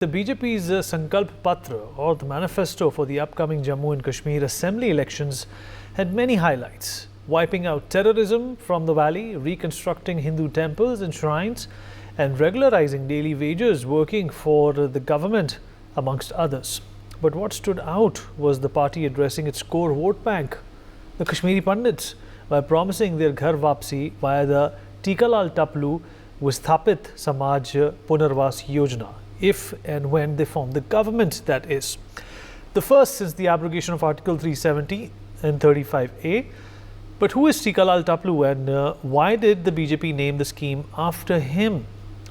The BJP's Sankalp Patra, or the Manifesto for the upcoming Jammu and Kashmir Assembly elections, had many highlights: wiping out terrorism from the valley, reconstructing Hindu temples and shrines, and regularizing daily wages working for the government, amongst others. But what stood out was the party addressing its core vote bank, the Kashmiri Pandits, by promising their Ghar Vapsi via the Tikalal Taplu Visthapit Samaj Punarvas Yojana, if and when they form the government, that is. The first since the abrogation of Article 370 and 35A. But who is Tikalal Taplu and why did the BJP name the scheme after him?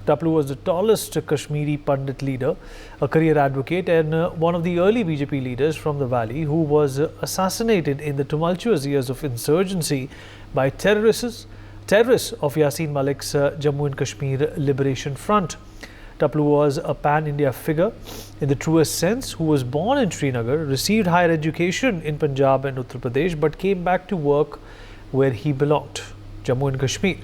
Taplu was the tallest Kashmiri Pandit leader, a career advocate and one of the early BJP leaders from the valley who was assassinated in the tumultuous years of insurgency by terrorists of Yasin Malik's Jammu and Kashmir Liberation Front. Taplu was a pan-India figure in the truest sense who was born in Srinagar, received higher education in Punjab and Uttar Pradesh, but came back to work where he belonged, Jammu and Kashmir.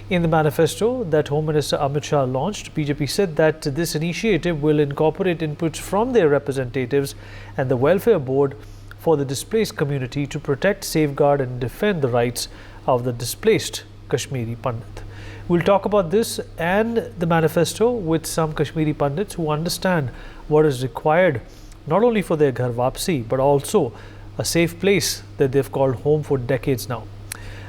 In the manifesto that Home Minister Amit Shah launched, BJP said that this initiative will incorporate inputs from their representatives and the Welfare Board for the displaced community to protect, safeguard and defend the rights of the displaced Kashmiri Pandit. We'll talk about this and the manifesto with some Kashmiri Pandits who understand what is required not only for their Ghar Vapsi but also a safe place that they've called home for decades now.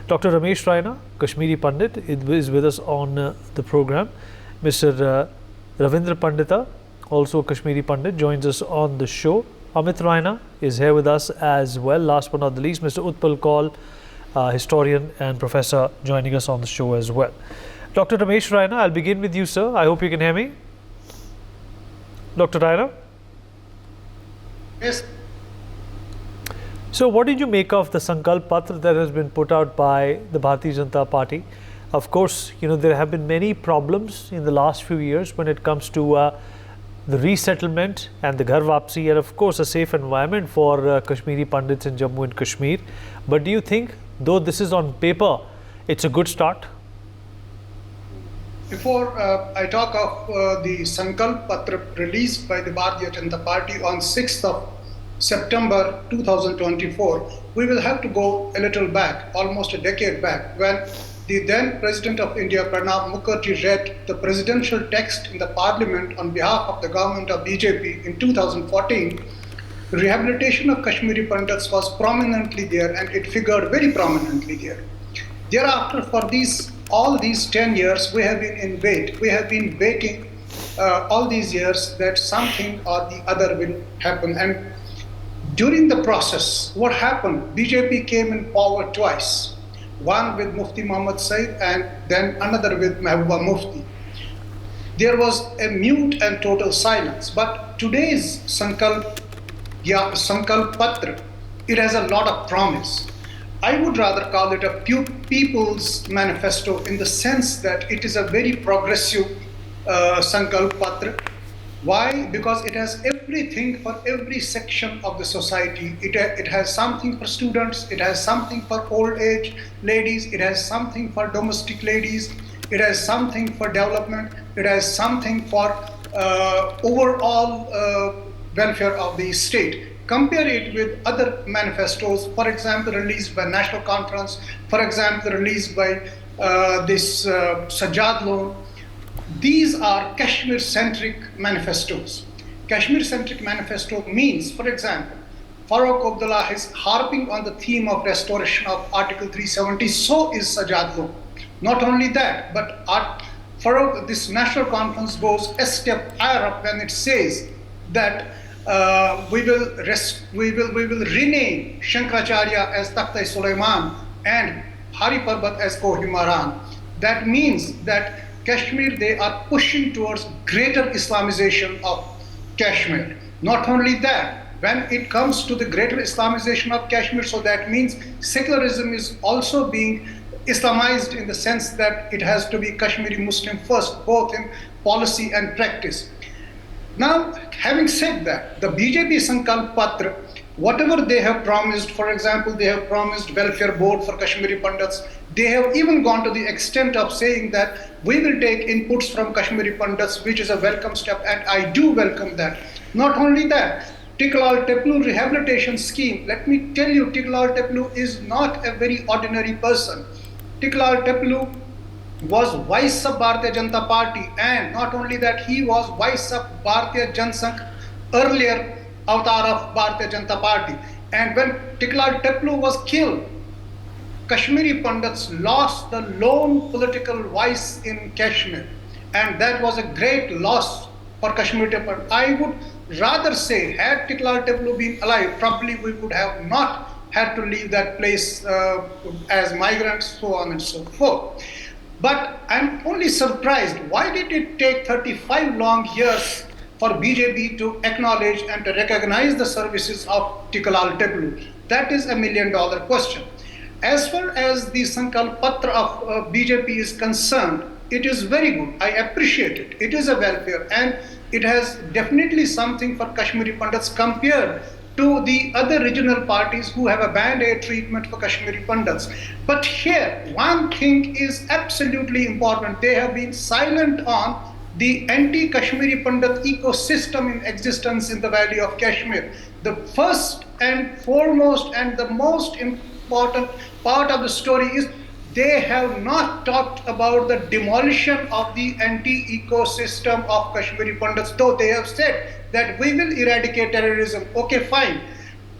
Dr. Ramesh Raina, Kashmiri Pandit, is with us on the program. Mr. Ravindra Pandita, also a Kashmiri Pandit, joins us on the show. Amit Raina is here with us as well. Last but not the least, Mr. Utpal Kaul, historian and professor, joining us on the show as well. Dr. Ramesh Raina, I'll begin with you, sir. I hope you can hear me. Dr. Raina? Yes. So what did you make of the Sankalp Patra that has been put out by the Bharatiya Janata Party? Of course, there have been many problems in the last few years when it comes to the resettlement and the Ghar Vapsi and of course a safe environment for Kashmiri Pandits in Jammu and Kashmir. But do you think, though this is on paper, it's a good start? Before I talk of the Sankalp Patra released by the Bharatiya Janata Party on 6th of September 2024, we will have to go a little back, almost a decade back, when the then President of India, Pranab Mukherjee, read the presidential text in the Parliament on behalf of the government of BJP in 2014. Rehabilitation of Kashmiri Pandits was prominently there and it figured very prominently there. Thereafter, for all these 10 years, we have been in wait. We have been waiting all these years that something or the other will happen. And during the process, what happened? BJP came in power twice. One with Mufti Muhammad Said and then another with Mehbooba Mufti. There was a mute and total silence. But today's Sankalp Patra, it has a lot of promise. I would rather call it a people's manifesto in the sense that it is a very progressive Sankalp Patra. Why? Because it has everything for every section of the society. It has something for students, it has something for old age ladies, it has something for domestic ladies, it has something for development, it has something for overall welfare of the state. Compare it with other manifestos, for example, released by National Conference, for example, released by this Sajjad Loan. These are Kashmir-centric manifestos. Kashmir-centric manifesto means, for example, Farooq Abdullah is harping on the theme of restoration of Article 370, so is Sajjad Loan. Not only that, but this National Conference goes a step higher up when it says that we will rename Shankaracharya as Takht-e Sulaiman and Hari Parbat as Kohimaran. That means that Kashmir, they are pushing towards greater Islamization of Kashmir. Not only that, when it comes to the greater Islamization of Kashmir, so that means secularism is also being Islamized in the sense that it has to be Kashmiri Muslim first, both in policy and practice. Now, having said that, the BJP Sankalp Patra, whatever they have promised, for example, they have promised welfare board for Kashmiri Pandits, They have even gone to the extent of saying that we will take inputs from Kashmiri Pandits, which is a welcome step, and I do welcome that. Not only that, Tiklal Teplu rehabilitation scheme. Let me tell you, Tiklal Teplu is not a very ordinary person. Tiklal Teplu was vice of Bharatiya Janata Party, and not only that, he was vice of Bharatiya Jansangh, earlier avatar of Bharatiya Janata Party. And when Tiklal Teplu was killed, Kashmiri Pandits lost the lone political voice in Kashmir, and that was a great loss for Kashmiri Pandits. I would rather say, had Tiklal Teplu been alive, probably we would have not had to leave that place as migrants, so on and so forth. But I'm only surprised, why did it take 35 long years for BJP to acknowledge and to recognize the services of Tiklal Teplu? That is $1 million question. As far as the sankalp patra of BJP is concerned, it is very good. I appreciate it. It is a welfare, and it has definitely something for Kashmiri Pandits compared to the other regional parties who have a band-aid treatment for Kashmiri Pandits. But here, one thing is absolutely important. They have been silent on the anti-Kashmiri Pandit ecosystem in existence in the Valley of Kashmir. The first and foremost and the most important part of the story is they have not talked about the demolition of the anti-ecosystem of Kashmiri Pandits, though they have said that we will eradicate terrorism. Okay, fine.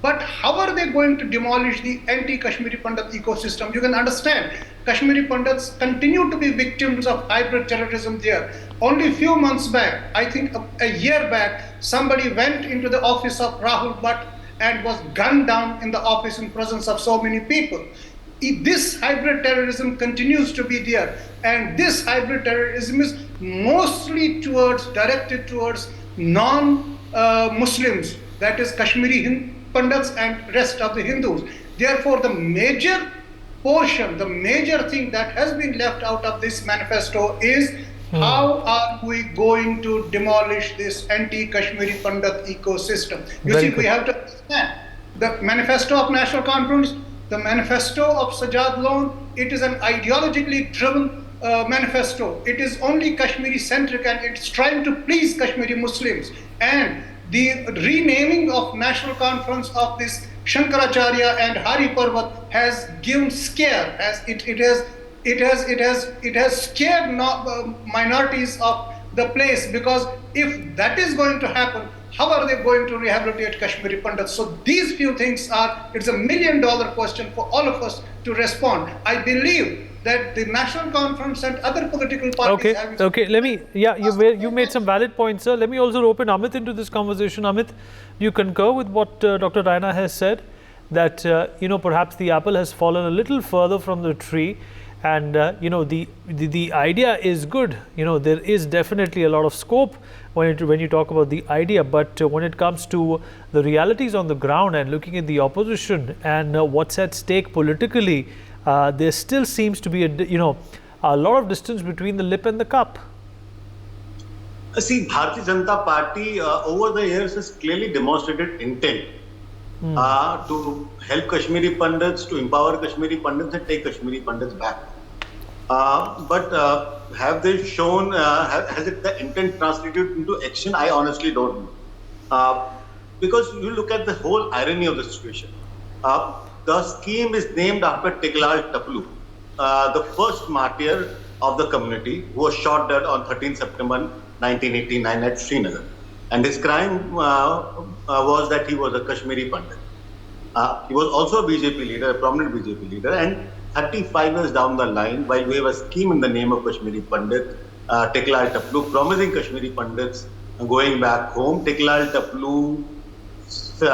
But how are they going to demolish the anti-Kashmiri Pandit ecosystem? You can understand, Kashmiri Pandits continue to be victims of hybrid terrorism there. Only a few months back, I think a year back, somebody went into the office of Rahul Bhatt and was gunned down in the office in presence of so many people. This hybrid terrorism continues to be there, and this hybrid terrorism is mostly directed towards non-Muslims, that is Kashmiri Pandits and rest of the Hindus. Therefore, the major portion, the major thing that has been left out of this manifesto is how are we going to demolish this anti-Kashmiri Pandit ecosystem? You see, we have to understand the Manifesto of National Conference, the Manifesto of Sajad Lone, it is an ideologically driven manifesto. It is only Kashmiri centric, and it's trying to please Kashmiri Muslims. And the renaming of National Conference of this Shankaracharya and Hari Parvat has given scare, as it has scared minorities of the place, because if that is going to happen, how are they going to rehabilitate Kashmiri Pandits? So these few things it's $1 million question for all of us to respond. I believe that the National Conference and other political parties Okay, let me, you made some valid points, sir. Let me also open Amit into this conversation. Amit, do you concur with what Dr. Raina has said, that, perhaps the apple has fallen a little further from the tree? And, the idea is good. There is definitely a lot of scope when you talk about the idea. But when it comes to the realities on the ground and looking at the opposition and what's at stake politically, there still seems to be a lot of distance between the lip and the cup. See, Bharatiya Janata Party over the years has clearly demonstrated intent to help Kashmiri Pandits, to empower Kashmiri Pandits and take Kashmiri Pandits back. But have they shown, has it the intent translated into action? I honestly don't know. Because you look at the whole irony of the situation. The scheme is named after Tiklal Teplu, the first martyr of the community who was shot dead on 13 September 1989 at Srinagar. And his crime was that he was a Kashmiri Pandit. He was also a BJP leader, a prominent BJP leader, and 35 years down the line, while we have a scheme in the name of Kashmiri Pandit, Tiklal Teplu, promising Kashmiri Pandits going back home, Tiklal Teplu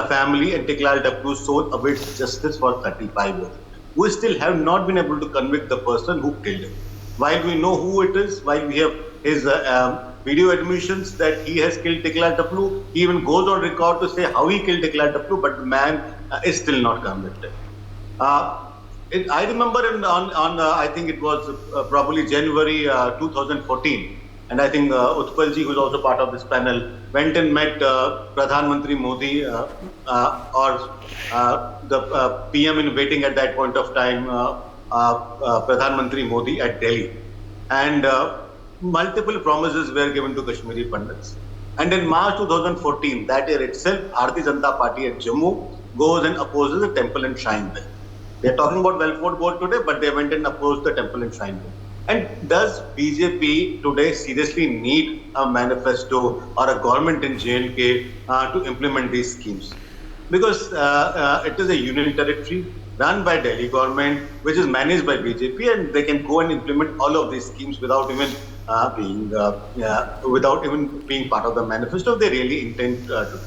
family and Tiklal Teplu soul awaits justice for 35 years. We still have not been able to convict the person who killed him. While we know who it is, while we have his video admissions that he has killed Tiklal Teplu, he even goes on record to say how he killed Tiklal Teplu, but the man is still not convicted. I remember I think it was probably January 2014, and I think Utpalji, who is also part of this panel, went and met Pradhan Mantri Modi or the PM in waiting at that point of time, Pradhan Mantri Modi at Delhi. And multiple promises were given to Kashmiri Pandits. And in March 2014, that year itself, Bharatiya Janata Party at Jammu goes and opposes the temple and shrine bill. They're talking about welfare board today, but they went and opposed the temple and shrine bill. And does BJP today seriously need a manifesto or a government in J&K to implement these schemes? Because it is a union territory run by Delhi government, which is managed by BJP, and they can go and implement all of these schemes without even being part of the manifesto if they really intend to.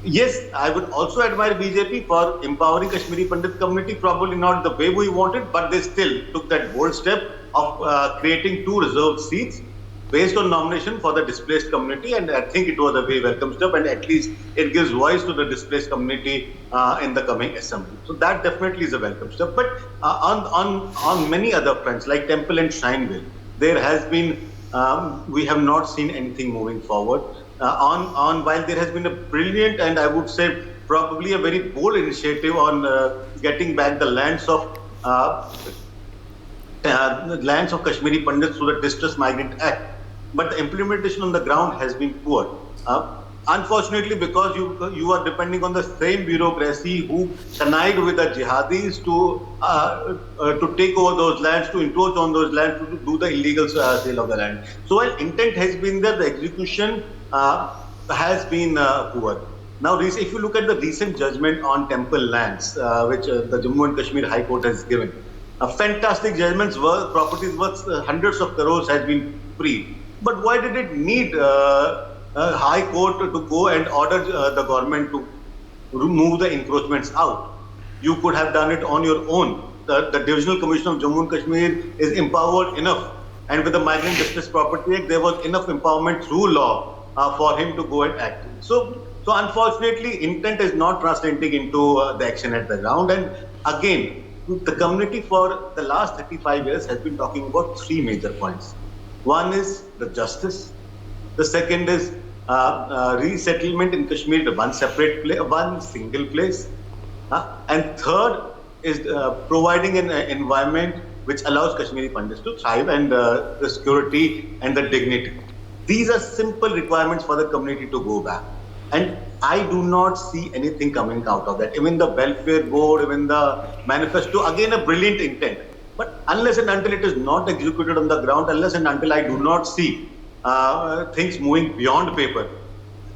Yes, I would also admire BJP for empowering Kashmiri Pandit community, probably not the way we wanted, but they still took that bold step of creating 2 reserved seats based on nomination for the displaced community, and I think it was a very welcome step, and at least it gives voice to the displaced community in the coming assembly. So that definitely is a welcome step. But on many other fronts, like temple and shrine bill, there has been we have not seen anything moving forward. While there has been a brilliant and I would say probably a very bold initiative on getting back the lands of Kashmiri Pandits through the Distress Migrant Act, but the implementation on the ground has been poor. Unfortunately, because you are depending on the same bureaucracy who connived with the jihadis to take over those lands, to encroach on those lands, to do the illegal sale of the land. So while intent has been there, the execution has been poor. Now, if you look at the recent judgment on temple lands, which the Jammu and Kashmir High Court has given, fantastic judgments, properties worth hundreds of crores has been freed. But why did it need High Court to go and order the government to remove the encroachments out? You could have done it on your own. The Divisional Commission of Jammu and Kashmir is empowered enough, and with the Migrant Distress Property Act, there was enough empowerment through law for him to go and act. So unfortunately, intent is not translating into the action at the ground. And again, the community for the last 35 years has been talking about 3 major points. One is the justice. The second is resettlement in Kashmir to one single place. And third is providing an environment which allows Kashmiri Pandits to thrive, and the security and the dignity. These are simple requirements for the community to go back. And I do not see anything coming out of that. Even the welfare board, even the manifesto, again, a brilliant intent. But unless and until it is not executed on the ground, unless and until I do not see things moving beyond paper,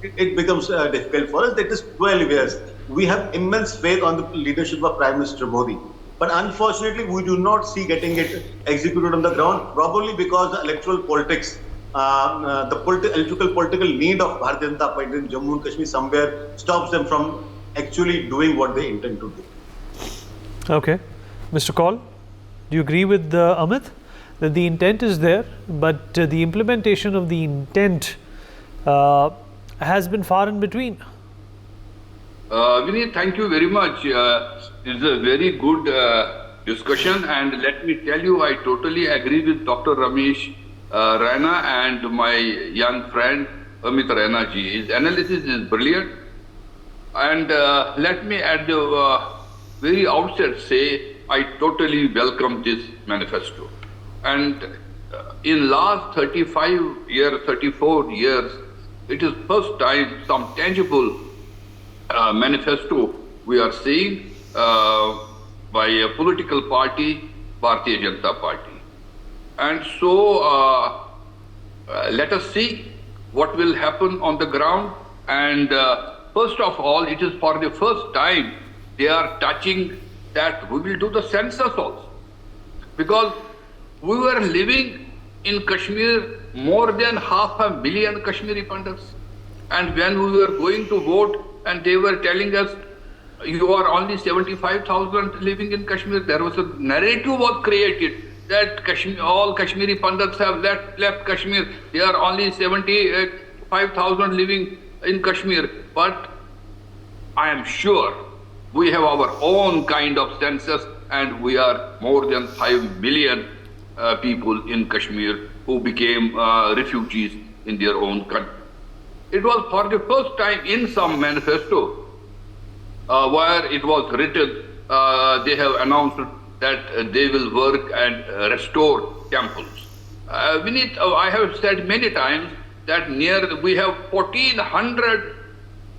it becomes difficult for us. That is 12 years. We have immense faith on the leadership of Prime Minister Modi. But unfortunately, we do not see getting it executed on the ground, probably because the electoral politics, the political need of Bharatiya Janata Party in Jammu and Kashmir somewhere stops them from actually doing what they intend to do. Okay. Mr. Kaul, do you agree with Amit that the intent is there, but the implementation of the intent has been far in between? Vinay, thank you very much. It's a very good discussion, and let me tell you, I totally agree with Dr. Ramesh Raina and my young friend Amit Raina ji. His analysis is brilliant, and let me at the very outset say I totally welcome this manifesto. And in last 34 years, it is first time some tangible manifesto we are seeing by a political party, Bharatiya Janata Party. And so let us see what will happen on the ground. And first of all, it is for the first time they are touching that we will do the census also. Because we were living in Kashmir more than 500,000 Kashmiri Pandits. And when we were going to vote and they were telling us, you are only 75,000 living in Kashmir, there was a narrative was created that all Kashmiri Pandits have left Kashmir. There are only 75,000 living in Kashmir. But I am sure we have our own kind of census, and we are more than 5 million people in Kashmir who became refugees in their own country. It was for the first time in some manifesto where it was written, they have announced that they will work and restore temples. Vineet, I have said many times that we have 1,400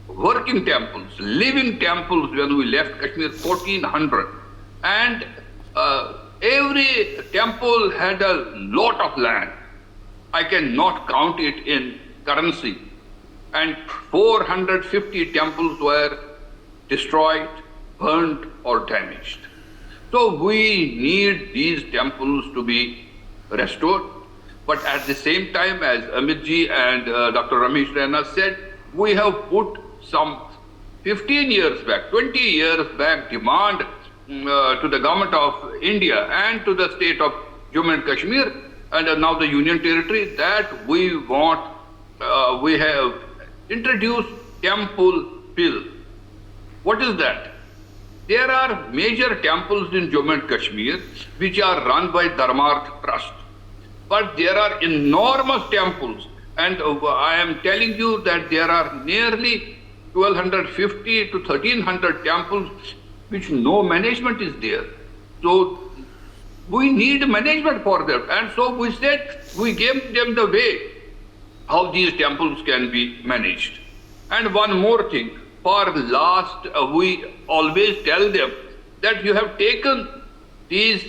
working temples, living temples when we left Kashmir, 1,400. And every temple had a lot of land. I cannot count it in currency. And 450 temples were destroyed, burned, or damaged. So we need these temples to be restored. But at the same time, as Amitji and Dr. Ramesh Raina said, we have put some 15 years back, 20 years back demand to the government of India and to the state of Jammu and Kashmir and now the Union Territory that we have introduced temple bill. What is that? There are major temples in Jammu and Kashmir which are run by Dharmarth Trust. But there are enormous temples, and I am telling you that there are nearly 1,250 to 1,300 temples which no management is there. So we need management for them. And so we said, we gave them the way how these temples can be managed. And one more thing, for last, we always tell them that you have taken these,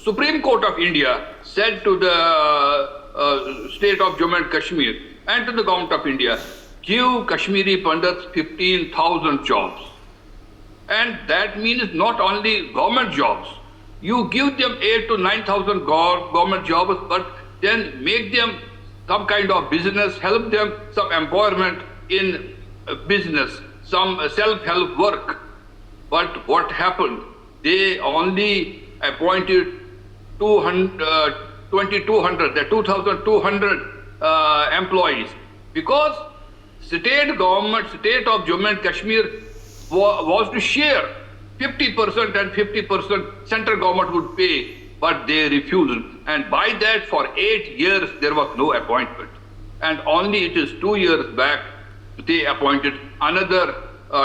Supreme Court of India said to the state of Jammu and Kashmir and to the government of India, give Kashmiri Pandits 15,000 jobs. And that means not only government jobs. You give them 8,000 to 9,000 government jobs, but then make them some kind of business, help them some empowerment in business, some self-help work. But what happened? They only appointed 2,200 employees, because state government, state of Jammu and Kashmir was to share 50% and 50% central government would pay, but they refused. And by that, for 8 years, there was no appointment. And only it is 2 years back, they appointed another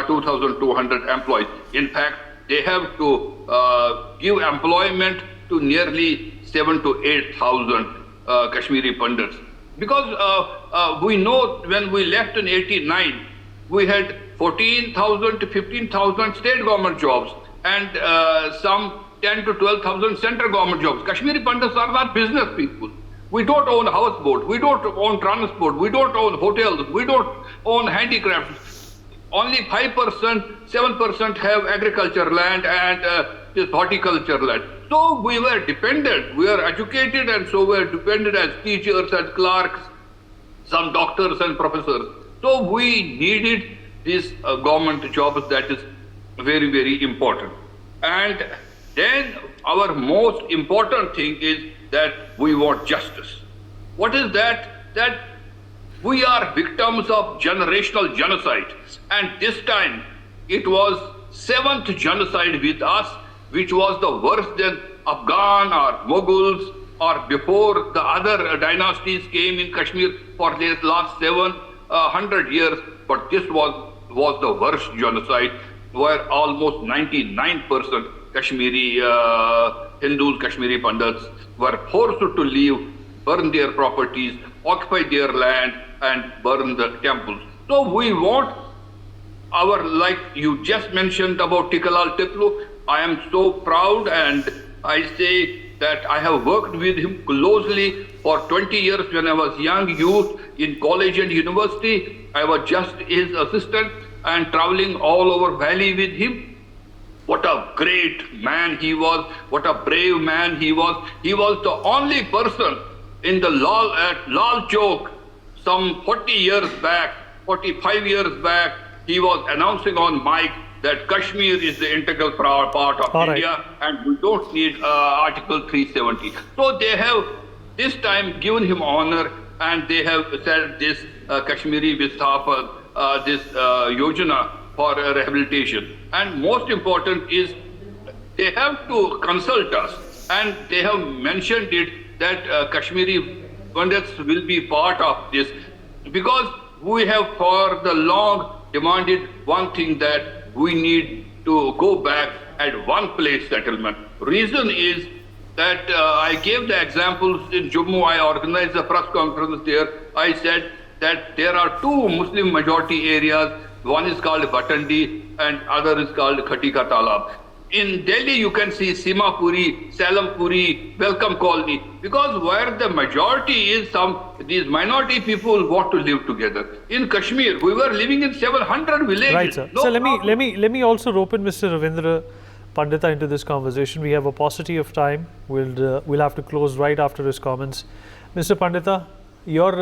2,200 employees. In fact, they have to give employment to nearly 7,000 to 8,000 Kashmiri Pandits. Because we know when we left in 89, we had 14,000 to 15,000 state government jobs and some 10 to 12,000 central government jobs. Kashmiri Pandits are not business people. We don't own houseboat, we don't own transport, we don't own hotels, we don't own handicrafts. Only 5%, 7% have agriculture land and horticulture land. So we were dependent, we were educated, and so we were dependent as teachers and clerks, some doctors and professors. So we needed these government jobs. That is very, very important. And then our most important thing is that we want justice. What is that? That we are victims of generational genocide. And this time it was 7th genocide with us, which was the worst than Afghan or Mughals or before the other dynasties came in Kashmir for the last 700 years. But this was the worst genocide, where almost 99% Kashmiri Hindus, Kashmiri Pandits were forced to leave, burn their properties, occupy their land, and burn the temples. So we want our, like you just mentioned about Tikalal Tiplu, I am so proud, and I say that I have worked with him closely for 20 years. When I was young youth in college and university, I was just his assistant and traveling all over valley with him. What a great man he was, what a brave man he was. He was the only person in the at Lal Chowk some 40 years back, 45 years back, he was announcing on mic that Kashmir is the integral part of India, and we don't need Article 370. So they have this time given him honor, and they have said this Kashmiri Visthapan, this Yojana for rehabilitation. And most important is they have to consult us, and they have mentioned it that Kashmiri Pandits will be part of this, because we have for the long demanded one thing, that we need to go back at one place settlement. Reason is that I gave the examples in Jammu. I organized a press conference there. I said that there are two Muslim majority areas. One is called Bhatandi and other is called Khatika Talab. In Delhi, you can see Simapuri, Salampuri, Welcome Colony, because where the majority is, these minority people want to live together. In Kashmir, we were living in 700 villages. Right, sir. No So problem. let me also rope in Mr. Ravindra Pandita into this conversation. We have a paucity of time. We'll have to close right after his comments. Mr. Pandita, your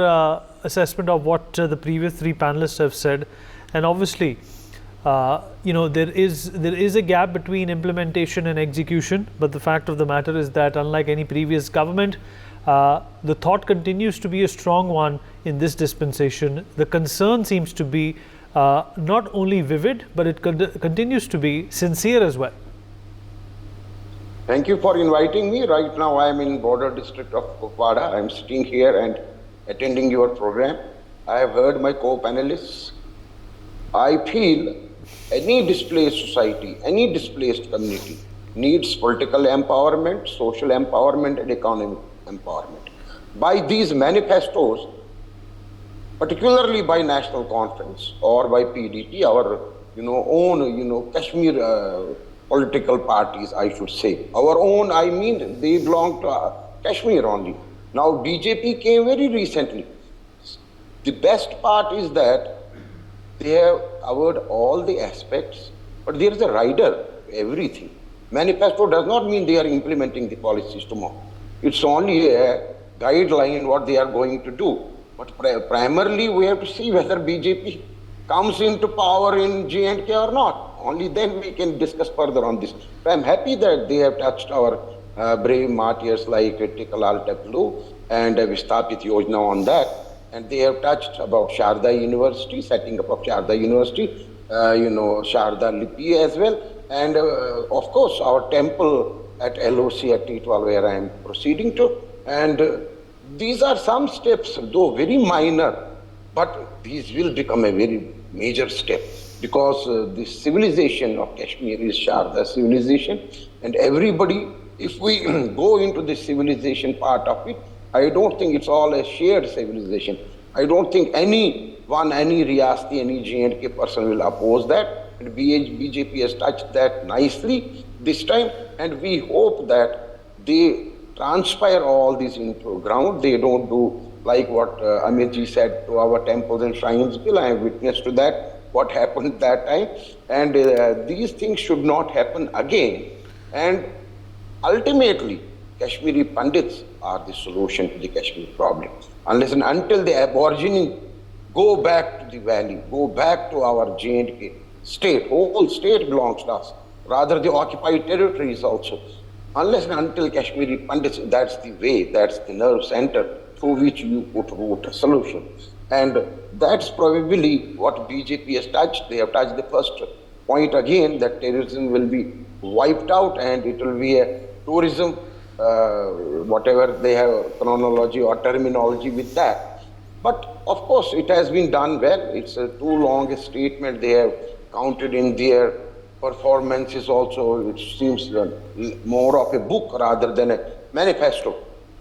assessment of what the previous three panelists have said, and obviously, there is a gap between implementation and execution. But the fact of the matter is that unlike any previous government, the thought continues to be a strong one in this dispensation. The concern seems to be not only vivid, but it continues to be sincere as well. Thank you for inviting me. Right now I am in border district of Kupwara. I am sitting here and attending your program. I have heard my co-panelists. I feel any displaced society, any displaced community needs political empowerment, social empowerment and economic empowerment. By these manifestos, particularly by National Conference or by PDP, our own Kashmir political parties, I should say. Our own, I mean, they belong to Kashmir only. Now BJP came very recently. The best part is that they have covered all the aspects, but there is a rider to everything. Manifesto does not mean they are implementing the policies tomorrow. It's only a guideline what they are going to do. But primarily we have to see whether BJP comes into power in J&K or not. Only then we can discuss further on this. So I'm happy that they have touched our brave martyrs like Tikalal Taplu and Vistapit Yojana on that. And they have touched about Sharda University, setting up of Sharda University, Sharda Lipi as well. And of course, our temple at LOC at T12 where I am proceeding to. And these are some steps, though very minor, but these will become a very major step because the civilization of Kashmir is Sharda civilization. And everybody, if we go into the civilization part of it, I don't think it's all a shared civilization. I don't think any Riyasti, any J&K person will oppose that. And BJP has touched that nicely this time. And we hope that they transpire all this into ground. They don't do like what Amitji said to our temples and shrines bill. I am witness to that, what happened that time. And these things should not happen again. And ultimately, Kashmiri Pandits are the solution to the Kashmir problem. Unless and until the Aborigines go back to the valley, go back to our J&K state, whole state belongs to us, rather the occupied territories also. Unless and until Kashmiri Pandits, that's the way, that's the nerve center through which you put root a solution. And that's probably what BJP has touched. They have touched the first point again, that terrorism will be wiped out and it will be a tourism, whatever they have chronology or terminology with that. But of course it has been done well. It's a too long a statement they have counted in their performances also, which seems more of a book rather than a manifesto.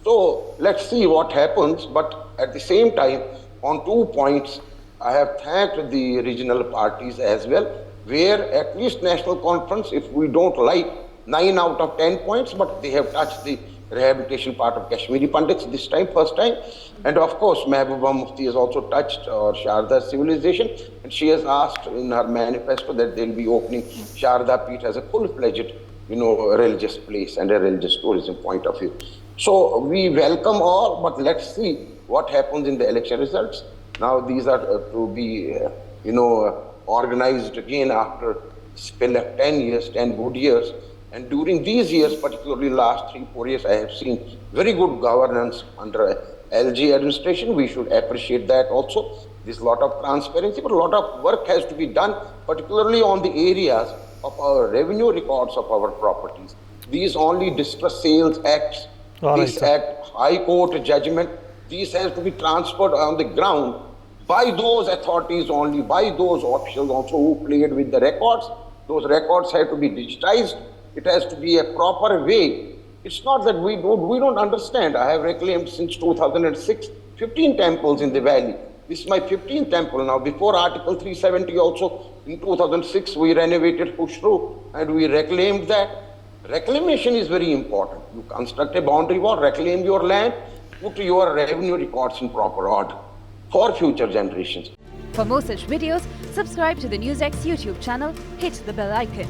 So let's see what happens, but at the same time, on 2 points, I have thanked the regional parties as well, where at least National Conference, if we don't like 9 out of 10 points, but they have touched the rehabilitation part of Kashmiri Pandits this time, first time. And of course, Mehbooba Mufti has also touched our Sharda civilization, and she has asked in her manifesto that they'll be opening Sharda Peeth as a full-fledged, religious place and a religious tourism point of view. So we welcome all, but let's see what happens in the election results. Now these are to be, organized again after a spell of 10 years, 10 good years. And during these years, particularly last 3-4 years, I have seen very good governance under LG administration. We should appreciate that also. There's a lot of transparency, but a lot of work has to be done, particularly on the areas of our revenue records of our properties. These only distress sales acts, this act, high court judgment, these has to be transferred on the ground by those authorities only, by those officials also who played with the records. Those records have to be digitized. It has to be a proper way. It's not that we don't understand. I have reclaimed since 2006 15 temples in the valley. This is my 15th temple now. Before Article 370 also, in 2006, we renovated Khushru and we reclaimed that. Reclamation is very important. You construct a boundary wall, reclaim your land, put your revenue records in proper order for future generations. For more such videos, subscribe to the NewsX YouTube channel, hit the bell icon.